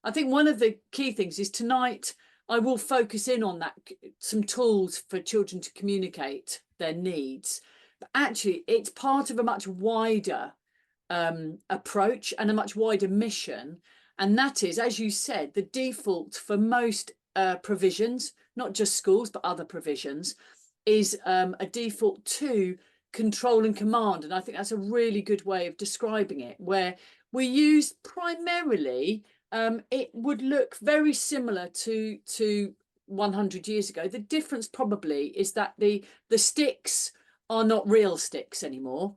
I think one of the key things is tonight I will focus in on that, some tools for children to communicate their needs. But actually, it's part of a much wider approach and a much wider mission. And that is, as you said, the default for most provisions, not just schools, but other provisions, is a default to control and command. And I think that's a really good way of describing it, where we use primarily, it would look very similar to 100 years ago. The difference probably is that the sticks are not real sticks anymore.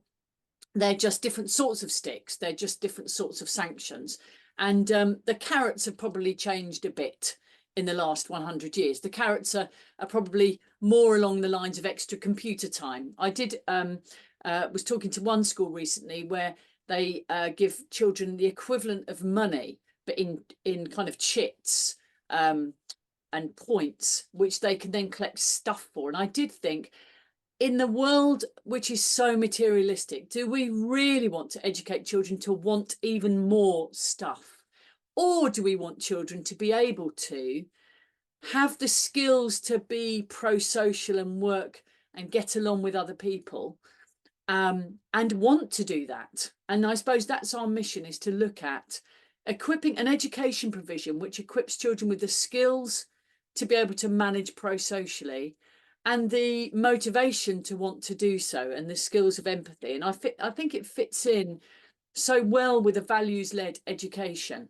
They're just different sorts of sticks. They're just different sorts of sanctions. And the carrots have probably changed a bit in the last 100 years. The carrots are probably more along the lines of extra computer time. I was talking to one school recently where they give children the equivalent of money, but in kind of chits and points, which they can then collect stuff for. And I did think, in the world which is so materialistic, do we really want to educate children to want even more stuff? Or do we want children to be able to have the skills to be pro-social and work and get along with other people, and want to do that? And I suppose that's our mission, is to look at equipping an education provision which equips children with the skills to be able to manage pro-socially, and the motivation to want to do so, and the skills of empathy. And I think it fits in so well with a values-led education.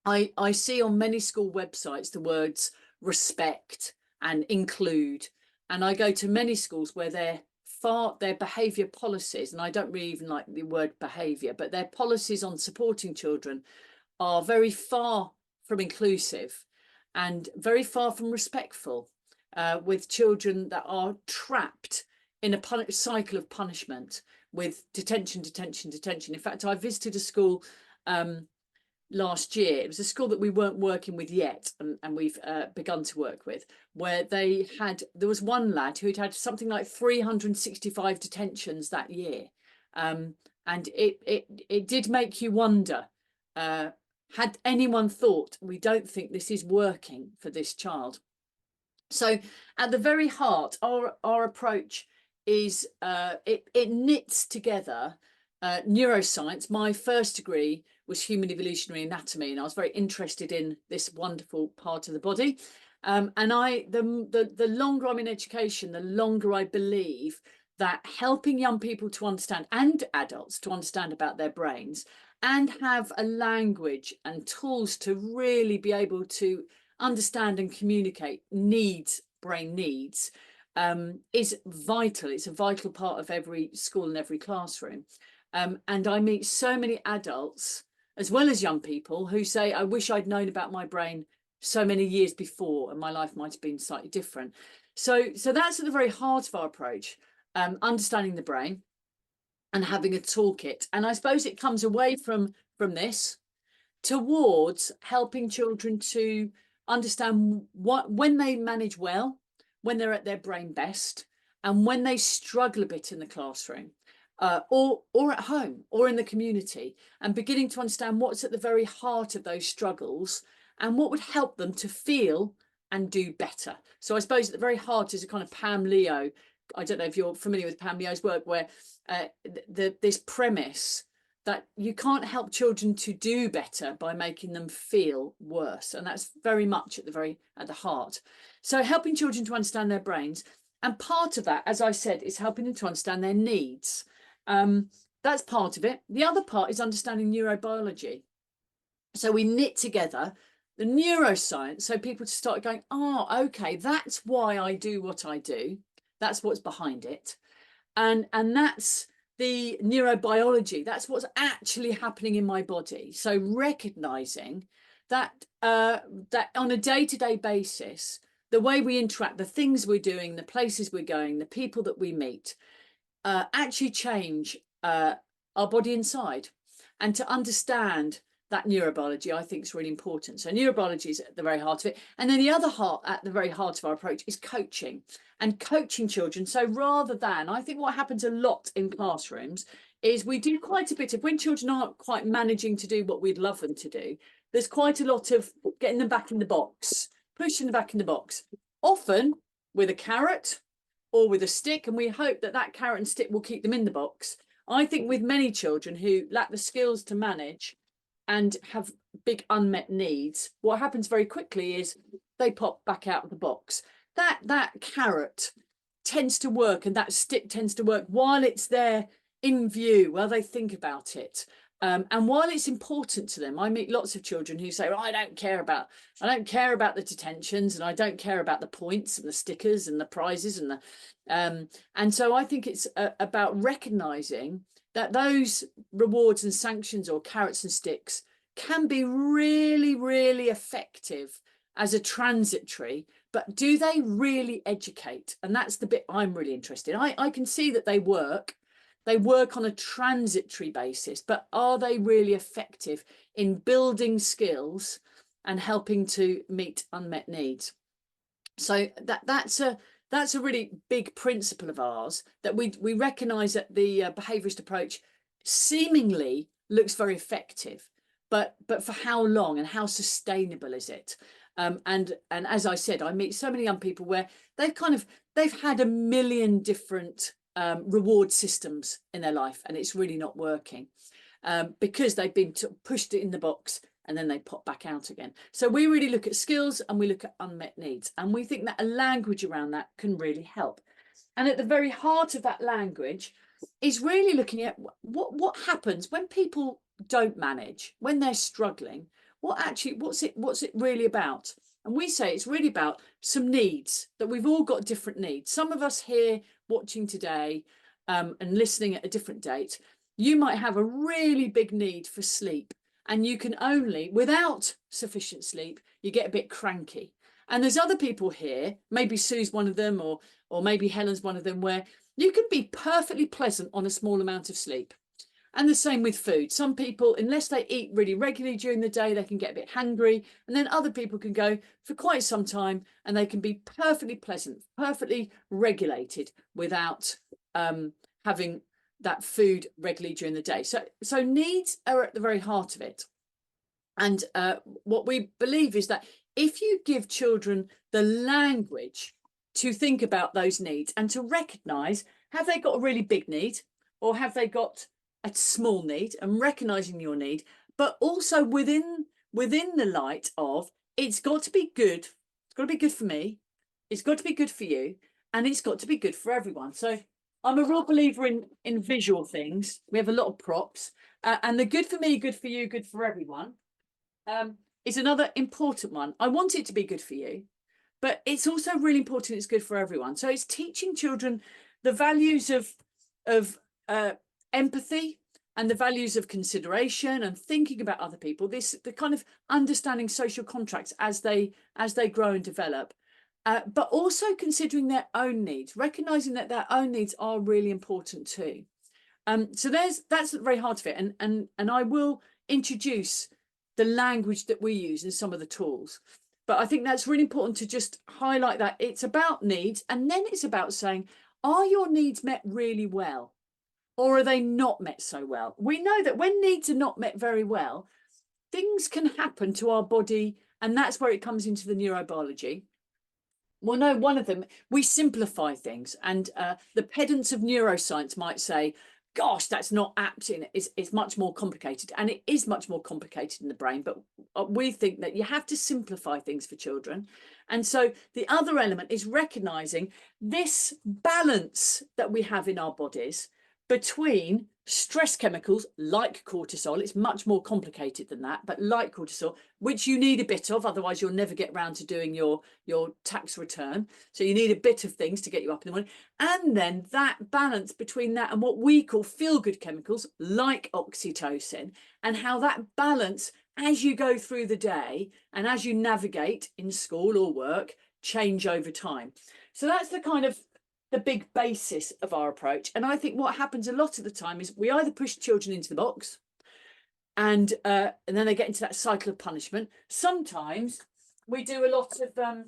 I see on many school websites the words respect and include, and I go to many schools where their behaviour policies, and I don't really even like the word behaviour, but their policies on supporting children are very far from inclusive and very far from respectful, with children that are trapped in a cycle of punishment with detention, detention, detention. In fact, I visited a school last year. It was a school that we weren't working with yet, and we've begun to work with, where there was one lad who'd had something like 365 detentions that year. And it did make you wonder, had anyone thought, we don't think this is working for this child? So at the very heart, our approach is, it knits together neuroscience. My first degree was human evolutionary anatomy, and I was very interested in this wonderful part of the body. And the longer I'm in education, the longer I believe that helping young people to understand, and adults to understand about their brains, and have a language and tools to really be able to understand and communicate brain needs, is vital. It's a vital part of every school and every classroom. And I meet so many adults, as well as young people, who say, I wish I'd known about my brain so many years before, and my life might have been slightly different. So that's at the very heart of our approach, understanding the brain and having a toolkit. And I suppose it comes away from this towards helping children to understand when they manage well, when they're at their brain best, and when they struggle a bit in the classroom, or at home or in the community, and beginning to understand what's at the very heart of those struggles and what would help them to feel and do better. So I suppose at the very heart is a kind of Pam Leo. I don't know if you're familiar with Pam Leo's work, where this premise that you can't help children to do better by making them feel worse. And that's very much at the heart. So helping children to understand their brains. And part of that, as I said, is helping them to understand their needs. That's part of it. The other part is understanding neurobiology. So we knit together the neuroscience, so people to start going, oh, okay, that's why I do what I do. That's what's behind it. And that's the neurobiology. That's what's actually happening in my body. So recognizing that that on a day-to-day basis, the way we interact, the things we're doing, the places we're going, the people that we meet, actually change our body inside. And to understand that neurobiology, I think, is really important. So neurobiology is at the very heart of it. And then the other heart, at the very heart of our approach, is coaching and coaching children. So rather than, I think what happens a lot in classrooms is we do quite a bit of, when children aren't quite managing to do what we'd love them to do, there's quite a lot of getting them back in the box, pushing them back in the box, often with a carrot or with a stick. And we hope that that carrot and stick will keep them in the box. I think with many children who lack the skills to manage and have big unmet needs, what happens very quickly is they pop back out of the box. That carrot tends to work and that stick tends to work while it's there in view, while they think about it. And while it's important to them, I meet lots of children who say, well, I don't care about the detentions, and I don't care about the points and the stickers and the prizes and the and so I think it's about recognizing that those rewards and sanctions, or carrots and sticks, can be really, really effective as a transitory, but do they really educate? And that's the bit I'm really interested in. I can see that they work on a transitory basis, but are they really effective in building skills and helping to meet unmet needs? So that's a really big principle of ours, that we recognise that the behaviourist approach seemingly looks very effective, but for how long and how sustainable is it? And as I said, I meet so many young people where they've had a million different reward systems in their life, and it's really not working because they've been pushed in the box and then they pop back out again. So we really look at skills and we look at unmet needs, and we think that a language around that can really help. And at the very heart of that language is really looking at what happens when people don't manage, when they're struggling. What's it really about? And we say it's really about some needs, that we've all got different needs. Some of us here watching today and listening at a different date, you might have a really big need for sleep, and you can only, without sufficient sleep, you get a bit cranky. And there's other people here, maybe Sue's one of them, or maybe Helen's one of them, where you can be perfectly pleasant on a small amount of sleep. And the same with food. Some people, unless they eat really regularly during the day, they can get a bit hungry. And then other people can go for quite some time and they can be perfectly pleasant, perfectly regulated without having that food regularly during the day. So needs are at the very heart of it. And what we believe is that if you give children the language to think about those needs and to recognise, have they got a really big need, or have they got a small need, and recognizing your need, but also within the light of, it's got to be good. It's got to be good for me. It's got to be good for you, and it's got to be good for everyone. So I'm a real believer in visual things. We have a lot of props, and the good for me, good for you, good for everyone is another important one. I want it to be good for you, but it's also really important it's good for everyone. So it's teaching children the values of empathy and the values of consideration and thinking about other people, the kind of understanding social contracts as they grow and develop, but also considering their own needs, recognizing that their own needs are really important too. So that's at the very heart of it, and I will introduce the language that we use in some of the tools, but I think that's really important to just highlight that it's about needs, and then it's about saying, are your needs met really well? Or are they not met so well? We know that when needs are not met very well, things can happen to our body, and that's where it comes into the neurobiology. Well, no, one of them, we simplify things, and the pedants of neuroscience might say, gosh, that's not apt, it's much more complicated, and it is much more complicated in the brain, but we think that you have to simplify things for children. And so the other element is recognizing this balance that we have in our bodies between stress chemicals like cortisol. It's much more complicated than that, but like cortisol, which you need a bit of, otherwise you'll never get around to doing your tax return. So you need a bit of things to get you up in the morning. And then that balance between that and what we call feel-good chemicals like oxytocin, and how that balance, as you go through the day and as you navigate in school or work, change over time. So that's the kind of the big basis of our approach. And I think what happens a lot of the time is we either push children into the box, and then they get into that cycle of punishment. Sometimes we do a lot of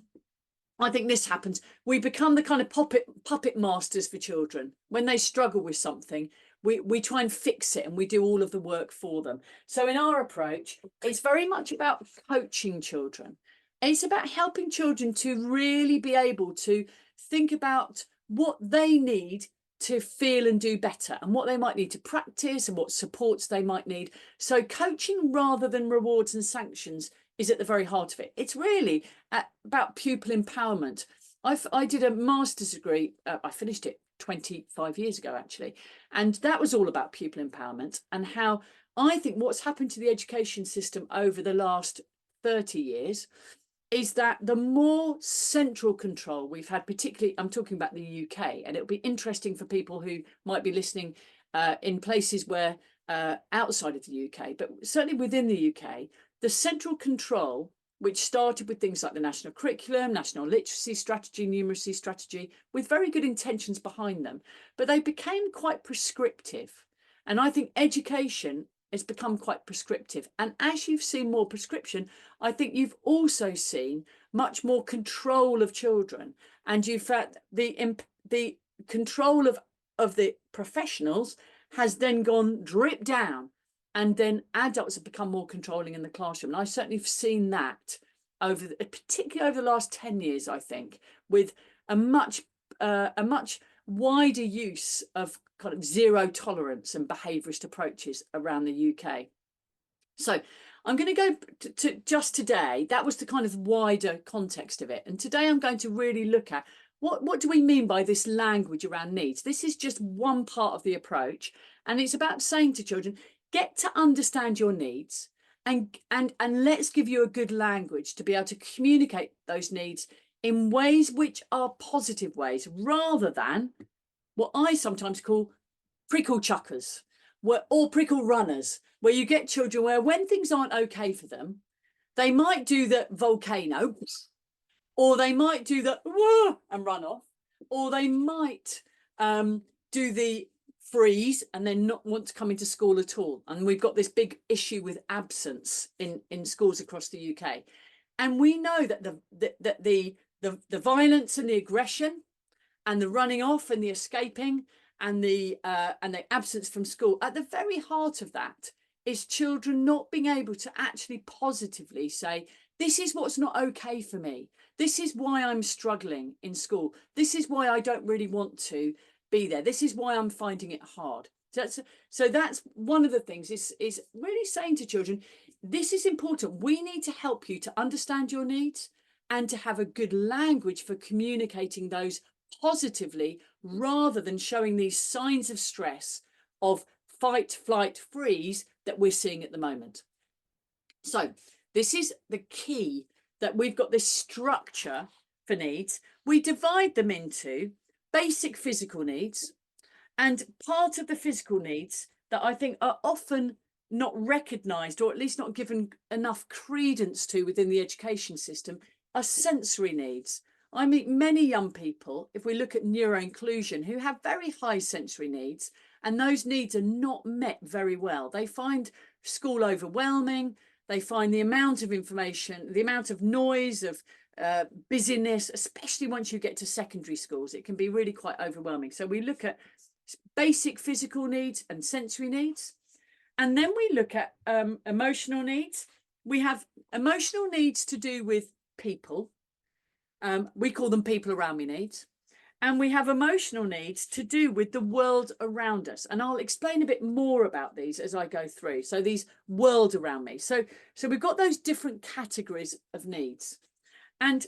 I think this happens. We become the kind of puppet masters for children. When they struggle with something, we try and fix it, and we do all of the work for them. So in our approach, it's very much about coaching children. It's about helping children to really be able to think about what they need to feel and do better, and what they might need to practice, and what supports they might need. So coaching rather than rewards and sanctions is at the very heart of it. It's really about pupil empowerment. I did a master's degree, I finished it 25 years ago actually, and that was all about pupil empowerment, and how I think what's happened to the education system over the last 30 years is that the more central control we've had, particularly I'm talking about the UK, and it'll be interesting for people who might be listening in places where outside of the UK, but certainly within the UK, the central control, which started with things like the national curriculum, national literacy strategy, numeracy strategy, with very good intentions behind them, but they became quite prescriptive. And I think education has become quite prescriptive. And as you've seen more prescription, I think you've also seen much more control of children. And you've had the control of the professionals has then gone drip down. And then adults have become more controlling in the classroom. And I certainly have seen that particularly over the last 10 years, I think, with a much wider use of kind of zero tolerance and behaviourist approaches around the UK. So I'm going to go to just today. That was the kind of wider context of it. And today I'm going to really look at what do we mean by this language around needs? This is just one part of the approach. And it's about saying to children, get to understand your needs, and let's give you a good language to be able to communicate those needs in ways which are positive ways, rather than what I sometimes call prickle chuckers or prickle runners, where you get children where when things aren't okay for them, they might do the volcano, or they might do the whoa and run off, or they might do the freeze and then not want to come into school at all. And we've got this big issue with absence in schools across the UK. And we know that the violence and the aggression and the running off and the escaping and the absence from school, at the very heart of that is children not being able to actually positively say, this is what's not okay for me. This is why I'm struggling in school. This is why I don't really want to be there. This is why I'm finding it hard. So that's one of the things is really saying to children, this is important. We need to help you to understand your needs and to have a good language for communicating those positively, rather than showing these signs of stress of fight, flight, freeze that we're seeing at the moment. So this is the key, that we've got this structure for needs. We divide them into basic physical needs, and part of the physical needs that I think are often not recognised, or at least not given enough credence to within the education system, are sensory needs. I meet many young people, if we look at neuroinclusion, who have very high sensory needs, and those needs are not met very well. They find school overwhelming. They find the amount of information, the amount of noise, of busyness, especially once you get to secondary schools, it can be really quite overwhelming. So we look at basic physical needs and sensory needs. And then we look at emotional needs. We have emotional needs to do with people. We call them people around me needs. And we have emotional needs to do with the world around us. And I'll explain a bit more about these as I go through. So these world around me. So we've got those different categories of needs. And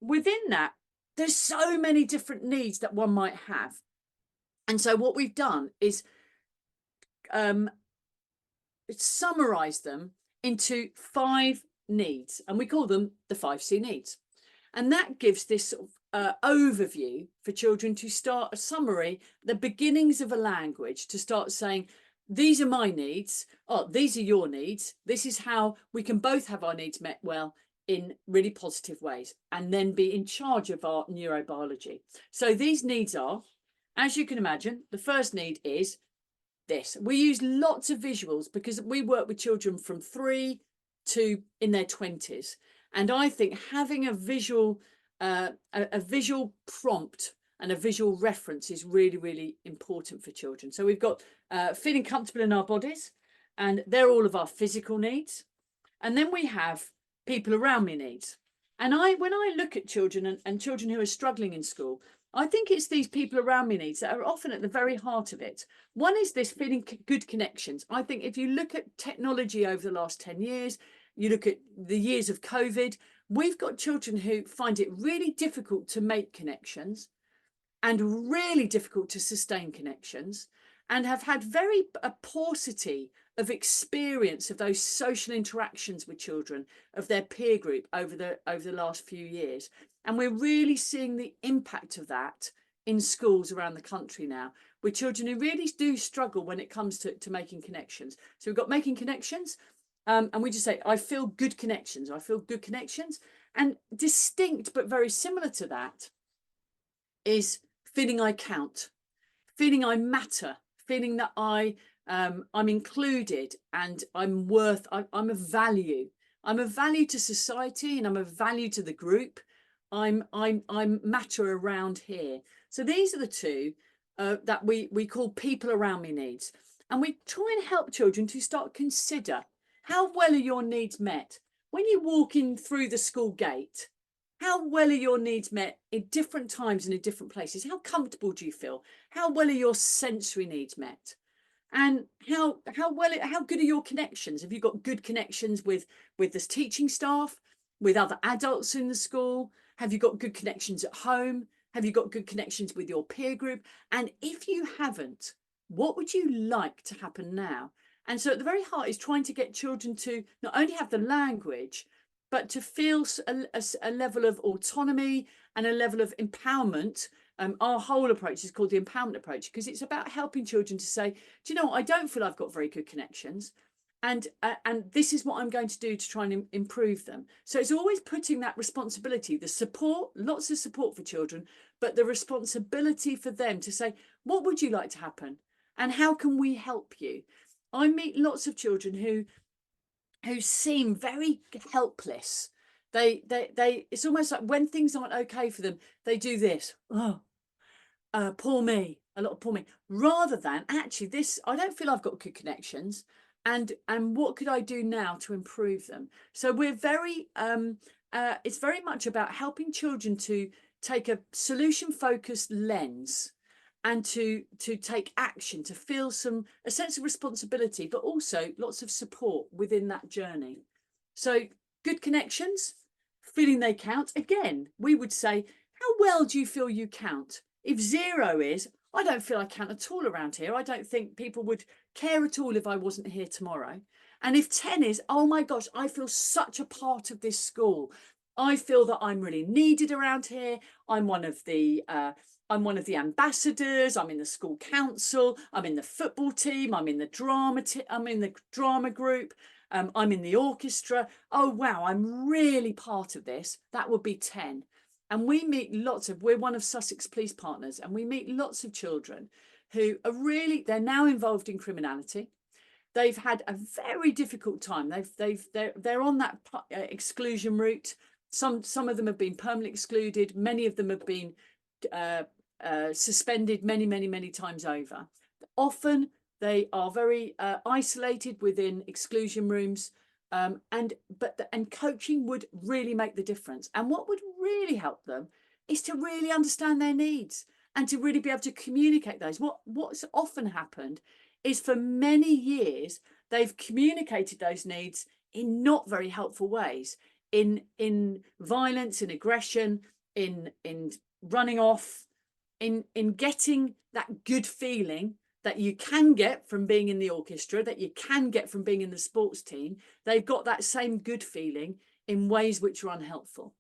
within that, there's so many different needs that one might have. And so what we've done is summarize them into 5 needs, and we call them the 5C needs. And that gives this sort of overview for children to start a summary, the beginnings of a language, to start saying, these are my needs, oh, these are your needs, this is how we can both have our needs met well in really positive ways, and then be in charge of our neurobiology. So these needs are, as you can imagine, the first need is this. We use lots of visuals because we work with children from 3 to in their 20s. And I think having a visual prompt and a visual reference is really, really important for children. So we've got feeling comfortable in our bodies, and they're all of our physical needs. And then we have people around me needs. And when I look at children and children who are struggling in school, I think it's these people around me needs that are often at the very heart of it. One is this feeling good connections. I think if you look at technology over the last 10 years, you look at the years of COVID, we've got children who find it really difficult to make connections and really difficult to sustain connections, and have had a paucity of experience of those social interactions with children of their peer group over the last few years. And we're really seeing the impact of that in schools around the country now, with children who really do struggle when it comes to making connections. So we've got making connections, and we just say, I feel good connections. I feel good connections. And distinct but very similar to that is feeling I count, feeling I matter, feeling that I'm included and I'm of value. I'm of value to society, and I'm of value to the group. I'm matter around here. So these are the two that we call people around me needs. And we try and help children to start consider, how well are your needs met? When you walk in through the school gate, how well are your needs met in different times and in different places? How comfortable do you feel? How well are your sensory needs met? And how good are your connections? Have you got good connections with the teaching staff, with other adults in the school? Have you got good connections at home? Have you got good connections with your peer group? And if you haven't, what would you like to happen now? And so at the very heart is trying to get children to not only have the language, but to feel a level of autonomy and a level of empowerment. Our whole approach is called the empowerment approach, because it's about helping children to say, do you know what, I don't feel I've got very good connections, and this is what I'm going to do to try and improve them. So it's always putting that responsibility, the support, lots of support for children, but the responsibility for them to say, what would you like to happen? And how can we help you? I meet lots of children who seem very helpless. It's almost like when things aren't okay for them, they do this. Oh, poor me, a lot of poor me, rather than actually this, I don't feel I've got good connections, and what could I do now to improve them? So we're very, it's very much about helping children to take a solution-focused lens and to take action, to feel a sense of responsibility, but also lots of support within that journey. So good connections, feeling they count. Again, we would say, how well do you feel you count? If 0 is, I don't feel I count at all around here. I don't think people would care at all if I wasn't here tomorrow. And if 10 is, oh my gosh, I feel such a part of this school. I feel that I'm really needed around here. I'm one of the ambassadors. I'm in the school council. I'm in the football team. I'm in the drama group. I'm in the orchestra. Oh wow, I'm really part of this. That would be 10. And we meet we're one of Sussex Police Partners, and we meet lots of children who are they're now involved in criminality. They've had a very difficult time. They're on that exclusion route. Some of them have been permanently excluded. Many of them have been suspended many times over. Often they are very isolated within exclusion rooms, and coaching would really make the difference. And what would really help them is to really understand their needs and to really be able to communicate those. What's often happened is for many years they've communicated those needs in not very helpful ways, in violence, in aggression, in running off, in getting that good feeling that you can get from being in the orchestra, that you can get from being in the sports team. They've got that same good feeling in ways which are unhelpful.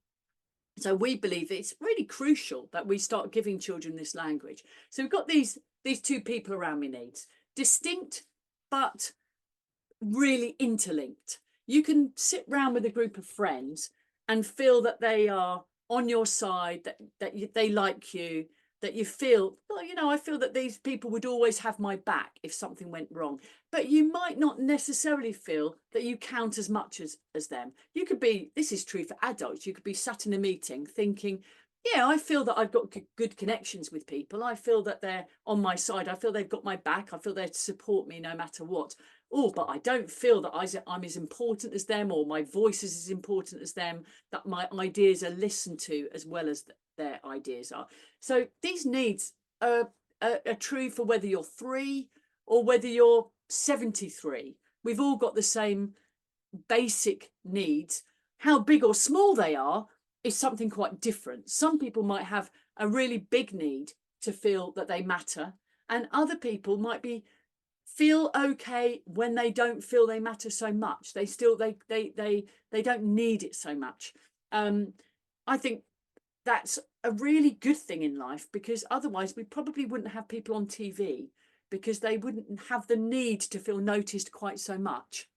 So we believe it's really crucial that we start giving children this language. So we've got these two people around me needs, distinct but really interlinked. You can sit round with a group of friends and feel that they are on your side, that they like you, that you feel, well, you know, I feel that these people would always have my back if something went wrong. But you might not necessarily feel that you count as much as them. You could be, this is true for adults, you could be sat in a meeting thinking, yeah, I feel that I've got good connections with people. I feel that they're on my side. I feel they've got my back. I feel they're to support me no matter what. Oh, but I don't feel that I'm as important as them, or my voice is as important as them, that my ideas are listened to as well as their ideas are. So these needs are true for whether you're 3 or whether you're 73. We've all got the same basic needs. How big or small they are is something quite different. Some people might have a really big need to feel that they matter, and other people might feel okay when they don't feel they matter so much. They don't need it so much. I think that's a really good thing in life, because otherwise we probably wouldn't have people on TV, because they wouldn't have the need to feel noticed quite so much.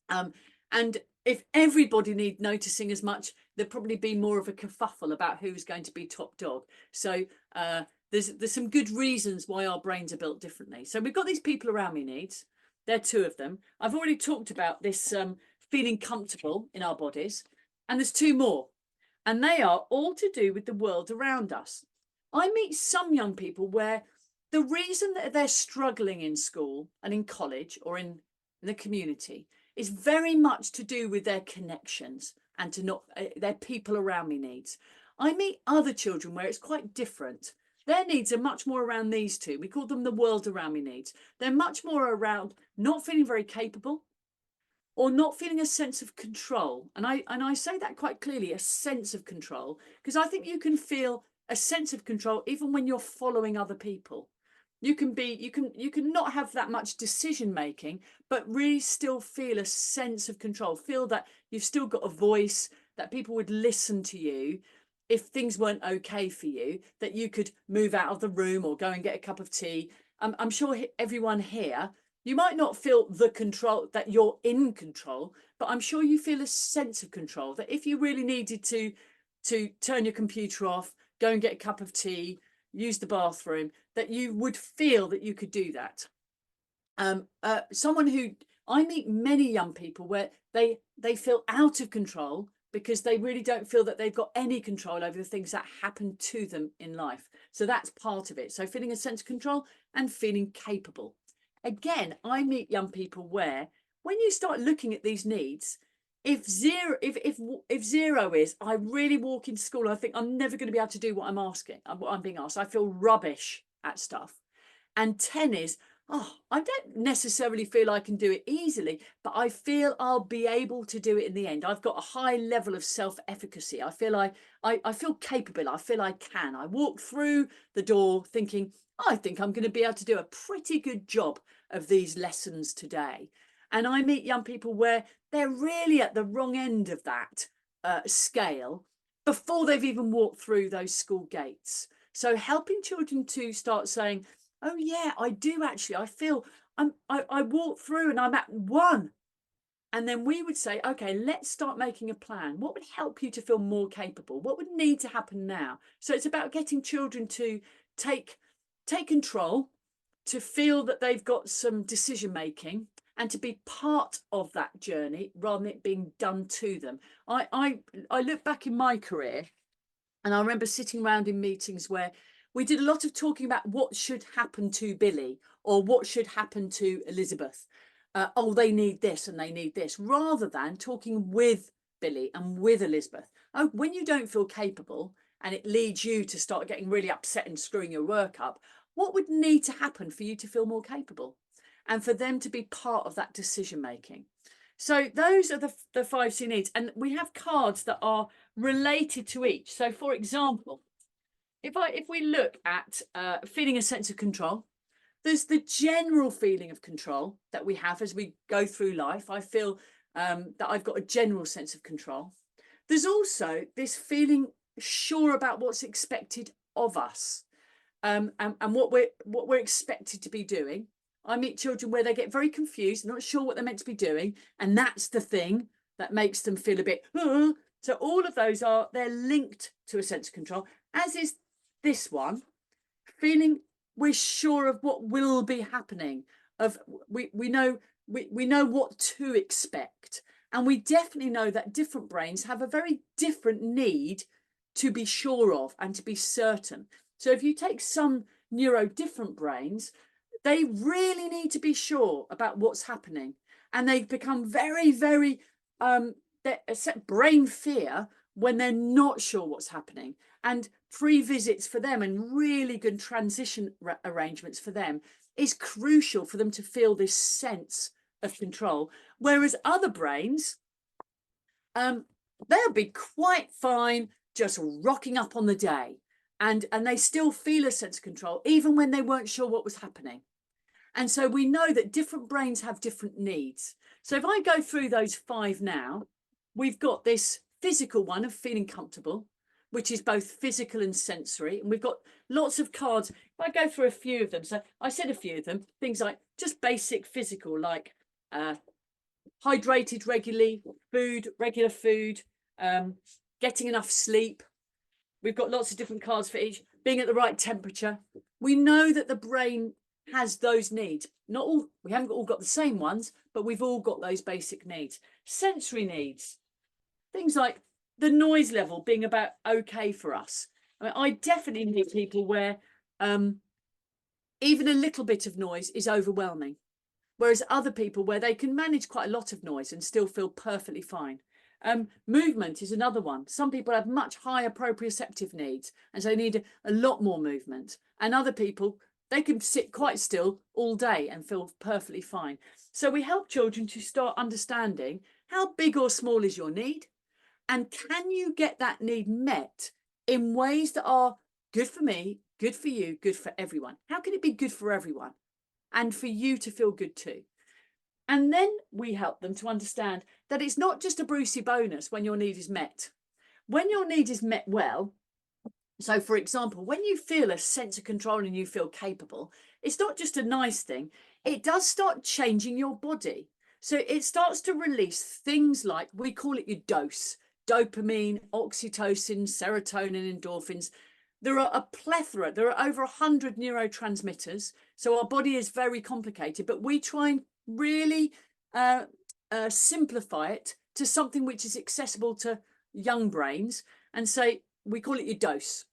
And if everybody needed noticing as much, there'd probably be more of a kerfuffle about who's going to be top dog. So there's some good reasons why our brains are built differently. So we've got these people around me needs. There are 2 of them. I've already talked about this feeling comfortable in our bodies, and there's 2 more, and they are all to do with the world around us. I meet some young people where the reason that they're struggling in school and in college or in the community is very much to do with their connections and to not their people around me needs. I meet other children where it's quite different. Their needs are much more around these 2. We call them the world around me needs. They're much more around not feeling very capable, or not feeling a sense of control. And I say that quite clearly, a sense of control, because I think you can feel a sense of control even when you're following other people. You can not have that much decision making, but really still feel a sense of control, feel that you've still got a voice, that people would listen to you if things weren't okay for you, that you could move out of the room or go and get a cup of tea. I'm sure everyone here, you might not feel the control, that you're in control, but I'm sure you feel a sense of control, that if you really needed to turn your computer off, go and get a cup of tea, use the bathroom, that you would feel that you could do that. Someone who, I meet many young people where they feel out of control because they really don't feel that they've got any control over the things that happen to them in life. So that's part of it. So feeling a sense of control and feeling capable. Again, I meet young people where when you start looking at these needs, if 0 is I really walk into school and I think I'm never going to be able to do what I'm being asked, I feel rubbish at stuff, and 10 is, oh, I don't necessarily feel I can do it easily, but I feel I'll be able to do it in the end. I've got a high level of self-efficacy. I feel I feel capable. I feel I can. I walk through the door thinking, I think I'm going to be able to do a pretty good job of these lessons today. And I meet young people where they're really at the wrong end of that scale before they've even walked through those school gates. So helping children to start saying, oh yeah, I do actually, I feel I walk through and I'm at 1. And then we would say, okay, let's start making a plan. What would help you to feel more capable? What would need to happen now? So it's about getting children to take control, to feel that they've got some decision making, and to be part of that journey rather than it being done to them. I look back in my career and I remember sitting around in meetings where we did a lot of talking about what should happen to Billy or what should happen to Elizabeth. Oh, they need this and they need this, rather than talking with Billy and with Elizabeth. Oh, when you don't feel capable and it leads you to start getting really upset and screwing your work up, what would need to happen for you to feel more capable and for them to be part of that decision making? So those are the 5 C needs, and we have cards that are related to each. So for example, if we look at feeling a sense of control, there's the general feeling of control that we have as we go through life. I feel that I've got a general sense of control. There's also this feeling sure about what's expected of us, and what we're expected to be doing. I meet children where they get very confused, not sure what they're meant to be doing, and that's the thing that makes them feel a bit. So all of those they're linked to a sense of control, as is this one. feeling we're sure of what will be happening, of we know what to expect. And we definitely know that different brains have a very different need to be sure of and to be certain. So if you take some neurodifferent brains, they really need to be sure about what's happening. And they become very, very brain fear when they're not sure what's happening. And pre-visits for them and really good transition arrangements for them is crucial for them to feel this sense of control. Whereas other brains, they'll be quite fine just rocking up on the day, and they still feel a sense of control even when they weren't sure what was happening. And so we know that different brains have different needs. So if I go through those 5 now, we've got this physical one of feeling comfortable, which is both physical and sensory. And we've got lots of cards. If I go through a few of them, so I said a few of them, things like just basic physical, like hydrated regularly, regular food, getting enough sleep. We've got lots of different cards for each, being at the right temperature. We know that the brain has those needs. Not all, we haven't all got the same ones, but we've all got those basic needs. Sensory needs, things like the noise level being about okay for us. I mean, I definitely meet people where even a little bit of noise is overwhelming, whereas other people where they can manage quite a lot of noise and still feel perfectly fine. Movement is another one. Some people have much higher proprioceptive needs, and so they need a lot more movement. And other people, they can sit quite still all day and feel perfectly fine. So we help children to start understanding how big or small is your need, and can you get that need met in ways that are good for me, good for you, good for everyone? How can it be good for everyone and for you to feel good too? And then we help them to understand that it's not just a Brucey bonus when your need is met. When your need is met well, so for example, when you feel a sense of control and you feel capable, it's not just a nice thing, it does start changing your body. So it starts to release things like, we call it your dose, dopamine, oxytocin, serotonin, endorphins. There are a plethora, there are over 100 neurotransmitters. So our body is very complicated, but we try and really simplify it to something which is accessible to young brains and say, we call it your dose.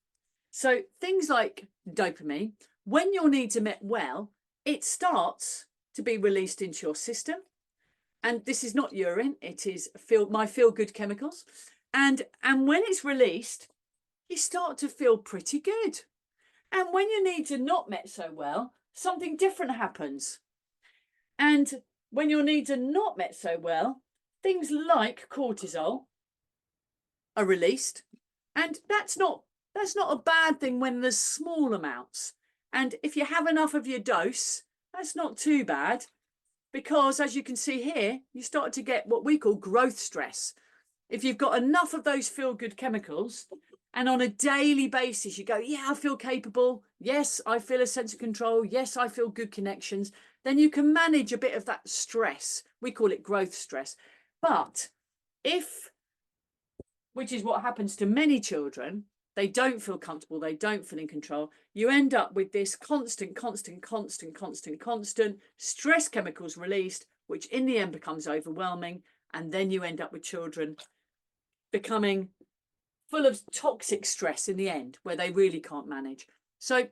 So things like dopamine, when your needs are met well, it starts to be released into your system. And this is not urine, it is my feel-good chemicals. And when it's released, you start to feel pretty good. And when your needs are not met so well, something different happens. And when your needs are not met so well, things like cortisol are released. And that's not a bad thing when there's small amounts. And if you have enough of your dose, that's not too bad, because as you can see here, you start to get what we call growth stress. If you've got enough of those feel-good chemicals, and on a daily basis, you go, yeah, I feel capable. Yes, I feel a sense of control. Yes, I feel good connections. Then you can manage a bit of that stress. We call it growth stress. But which is what happens to many children, they don't feel comfortable, they don't feel in control, you end up with this constant stress chemicals released, which in the end becomes overwhelming. And then you end up with children becoming full of toxic stress in the end, where they really can't manage. So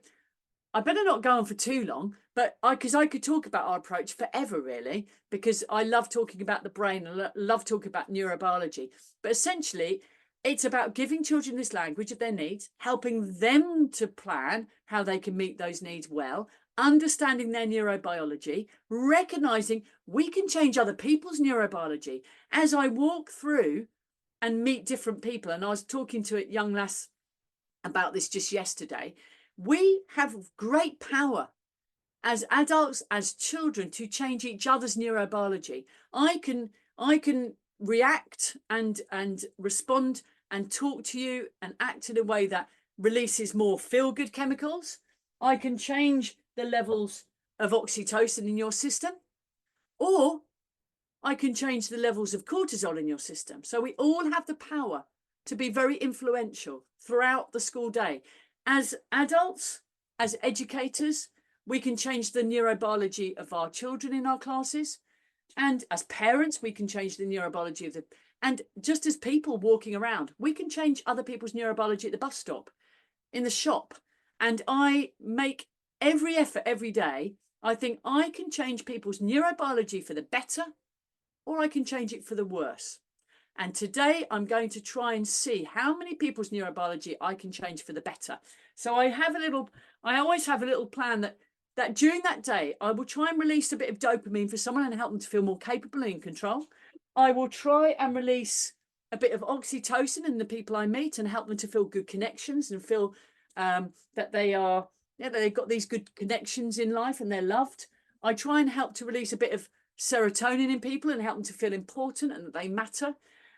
I better not go on for too long, but because I could talk about our approach forever, really, because I love talking about the brain, I love talking about neurobiology. But essentially, it's about giving children this language of their needs, helping them to plan how they can meet those needs well, understanding their neurobiology, recognizing we can change other people's neurobiology. As I walk through and meet different people, and I was talking to a young lass about this just yesterday, we have great power as adults, as children, to change each other's neurobiology. I can react and respond and talk to you and act in a way that releases more feel-good chemicals. I can change the levels of oxytocin in your system, or I can change the levels of cortisol in your system. So we all have the power to be very influential throughout the school day. As adults, as educators, we can change the neurobiology of our children in our classes. And as parents, we can change the neurobiology of the, and just as people walking around, we can change other people's neurobiology at the bus stop, in the shop. And I make every effort every day. I think I can change people's neurobiology for the better, or I can change it for the worse. And today I'm going to try and see how many people's neurobiology I can change for the better. So I always have a little plan that during that day, I will try and release a bit of dopamine for someone and help them to feel more capable and in control. I will try and release a bit of oxytocin in the people I meet and help them to feel good connections and feel that they've got these good connections in life and they're loved. I try and help to release a bit of serotonin in people and help them to feel important and that they matter.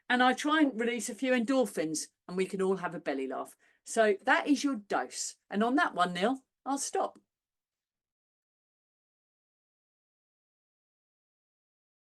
And I try and release a few endorphins and we can all have a belly laugh. So that is your dose. And on that one, Neil, I'll stop.